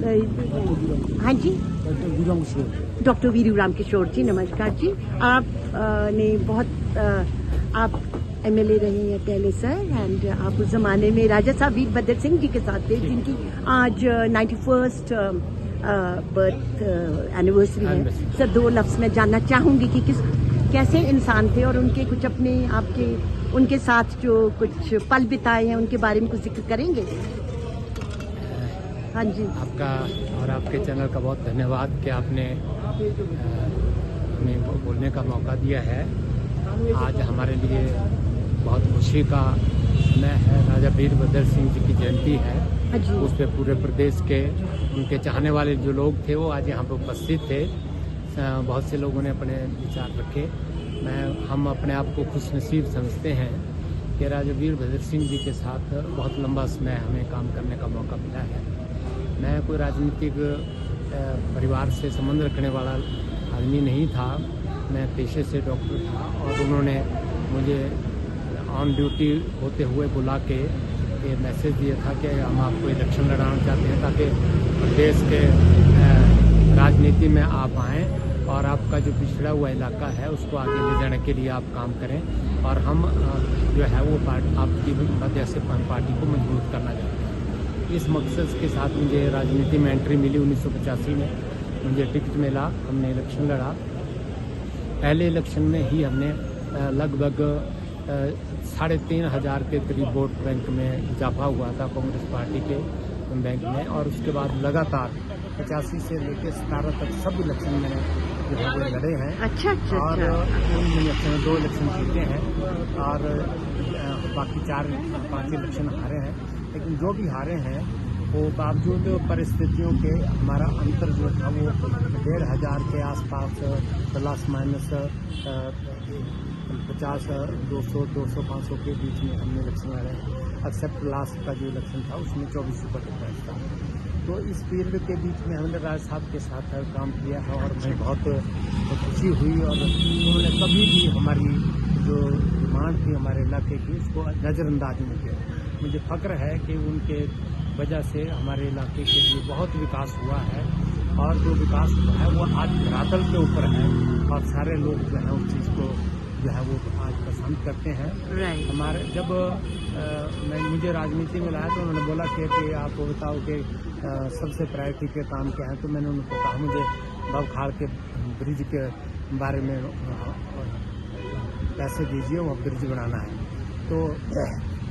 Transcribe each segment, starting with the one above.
हाँ जी, डॉक्टर वीरूराम किशोर जी, नमस्कार जी। आप ने बहुत आप एमएलए रहे हैं पहले सर, एंड आप उस जमाने में राजा साहब वीरभद्र सिंह जी के साथ थे, जिनकी आज 91st बर्थ एनिवर्सरी है। सर, 2 लफ्ज में जानना चाहूंगी कि कैसे इंसान थे और उनके कुछ अपने आपके उनके साथ जो कुछ पल बिताए हैं उनके बारे में कुछ जिक्र करेंगे? हाँ जी, आपका और आपके चैनल का बहुत धन्यवाद कि आपने हमें बोलने का मौका दिया है। आज हमारे लिए बहुत खुशी का समय है। राजा वीरभद्र सिंह जी की जयंती है। उस पर पूरे प्रदेश के उनके चाहने वाले जो लोग थे वो आज यहाँ पर उपस्थित थे। बहुत से लोगों ने अपने विचार रखे। हम अपने आप को खुशनसीब समझते हैं कि राजा वीरभद्र सिंह जी के साथ बहुत लंबा समय हमें काम करने का मौका मिला है। मैं कोई राजनीतिक परिवार से संबंध रखने वाला आदमी नहीं था। मैं पेशे से डॉक्टर था और उन्होंने मुझे ऑन ड्यूटी होते हुए बुला के ये मैसेज दिया था कि हम आपको इलेक्शन लड़ाना चाहते हैं ताकि प्रदेश के राजनीति में आप आएँ और आपका जो पिछड़ा हुआ इलाका है उसको आगे ले जाने के लिए आप काम करें और हम जो है वो आपकी वजह से पार्टी को मजबूत करना चाहते हैं। इस मकसद के साथ मुझे राजनीति में एंट्री मिली। 1985 में मुझे टिकट मिला, हमने इलेक्शन लड़ा। पहले इलेक्शन में ही हमने लगभग 3,500 के करीब वोट बैंक में इजाफा हुआ था कांग्रेस पार्टी के बैंक में, और उसके बाद लगातार 85 से लेकर 17 तक सब इलेक्शन में जो है वो लड़े हैं। अच्छा। और उन इलेक्शन में 2 इलेक्शन जीते हैं और बाकी 4-5 इलेक्शन हारे हैं। लेकिन जो भी हारे हैं वो बावजूद परिस्थितियों के हमारा अंतर जो था वो 1,500 के आसपास प्लस माइनस 50, 200, 500 के बीच में हमने इलेक्शन लड़े। एक्सेप्ट लास्ट का जो इलेक्शन था उसमें 24% था। तो इस पीरियड के बीच में हमने राज साहब के साथ काम किया है और मैं बहुत खुशी हुई। और उन्होंने कभी भी हमारी जो डिमांड थी हमारे इलाके की उसको नज़रअंदाज नहीं किया। मुझे फ़ख्र है कि उनके वजह से हमारे इलाके के लिए बहुत विकास हुआ है और जो विकास हुआ है वो आज धरातल के ऊपर है और सारे लोग जो है उस चीज़ को जो है वो आज पसंद करते हैं। हमारे जब मुझे राजनीति में लाया तो उन्होंने बोला कि आप बताओ कि सबसे प्रायोरिटी के काम क्या है। तो मैंने उनको कहा मुझे बवखाड़ के ब्रिज के बारे में पैसे दीजिए, वो ब्रिज बनाना है। तो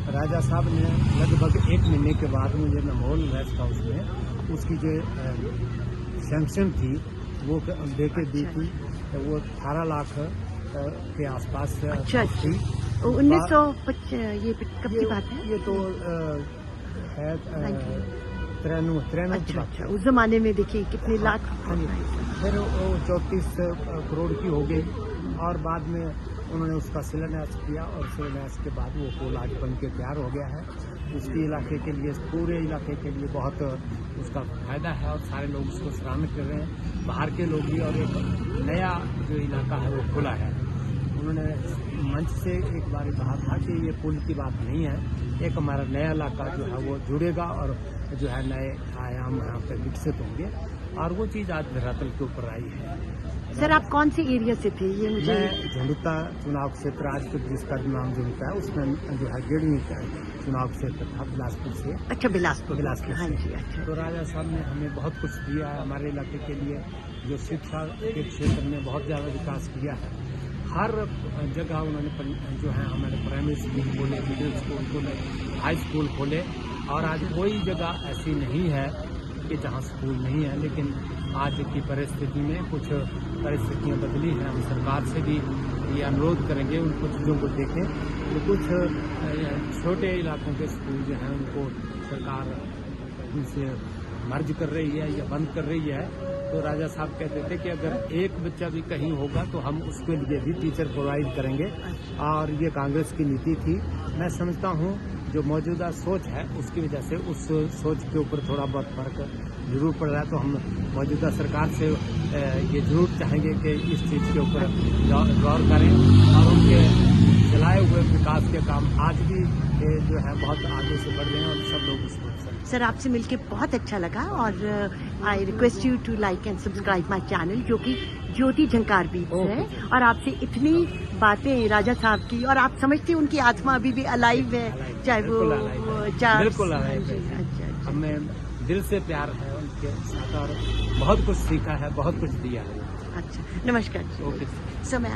राजा साहब ने लगभग 1 महीने के बाद मुझे नमोल रेस्ट हाउस में उसकी जो सैंक्शन थी वो दे के दी थी। वो 18 लाख के आसपास थी। 1950 ये कब की बात है? ये तो है 93 की बात है। उस जमाने में देखिए कितने लाख। फिर वो 34 करोड़ की हो गई और बाद में उन्होंने उसका शिलान्यास किया और शिलान्यास के बाद वो पुल आज बन के तैयार हो गया है। उसके इलाके के लिए, पूरे इलाके के लिए बहुत उसका फायदा है और सारे लोग उसको सराहना कर रहे हैं, बाहर के लोग भी। और एक नया जो इलाका है वो खुला है। उन्होंने मंच से एक बार कहा था कि ये पुल की बात नहीं है, एक हमारा नया इलाका जो है वो जुड़ेगा और जो है नए आयाम यहाँ पर विकसित होंगे और वो चीज़ आज धरातल के ऊपर आई है। सर, आप कौन से एरिया से थे? ये मुझे झंडुता चुनाव क्षेत्र आज जिसका नाम झंडुता है उसमें जो है 1.5 चुनाव क्षेत्र था बिलासपुर से। अच्छा, बिलासपुर। हाँ जी, अच्छा। तो राजा साहब ने हमें बहुत कुछ दिया है हमारे इलाके के लिए। जो शिक्षा के क्षेत्र में बहुत ज़्यादा विकास किया है, हर जगह उन्होंने जो है हमारे प्राइमरी स्कूल खोले, मिडिल स्कूल खोले, हाई स्कूल खोले और आज कोई जगह ऐसी नहीं है कि जहाँ स्कूल नहीं है। लेकिन आज की परिस्थिति में कुछ परिस्थितियाँ बदली हैं। हम सरकार से भी ये अनुरोध करेंगे उन कुछ चीज़ों को देखें। तो कुछ छोटे इलाकों के स्कूल जो हैं उनको सरकार उनसे मर्ज कर रही है या बंद कर रही है। तो राजा साहब कहते थे कि अगर एक बच्चा भी कहीं होगा तो हम उसके लिए भी टीचर प्रोवाइड करेंगे और ये कांग्रेस की नीति थी। मैं समझता हूँ जो मौजूदा सोच है उसकी वजह से उस सोच के ऊपर थोड़ा बहुत फर्क जरूर पड़ रहा है। तो हम मौजूदा सरकार से ये जरूर चाहेंगे कि इस चीज़ के ऊपर गौर करें और उनके चलाए हुए विकास के काम आज भी जो है बहुत आगे से बढ़ रहे हैं और सब लोग इसको सर आपसे मिलके बहुत अच्छा लगा और I request you to like and subscribe my channel जो कि ज्योति झंकार बीट्स है। और आपसे इतनी बातें राजा साहब की, और आप समझते हैं उनकी आत्मा अभी भी अलाइव है, चाहे वो बिल्कुल अच्छा। हमें दिल से प्यार है उनके साथ और बहुत कुछ सीखा है, बहुत कुछ दिया है। अच्छा, नमस्कार जी। ओके समय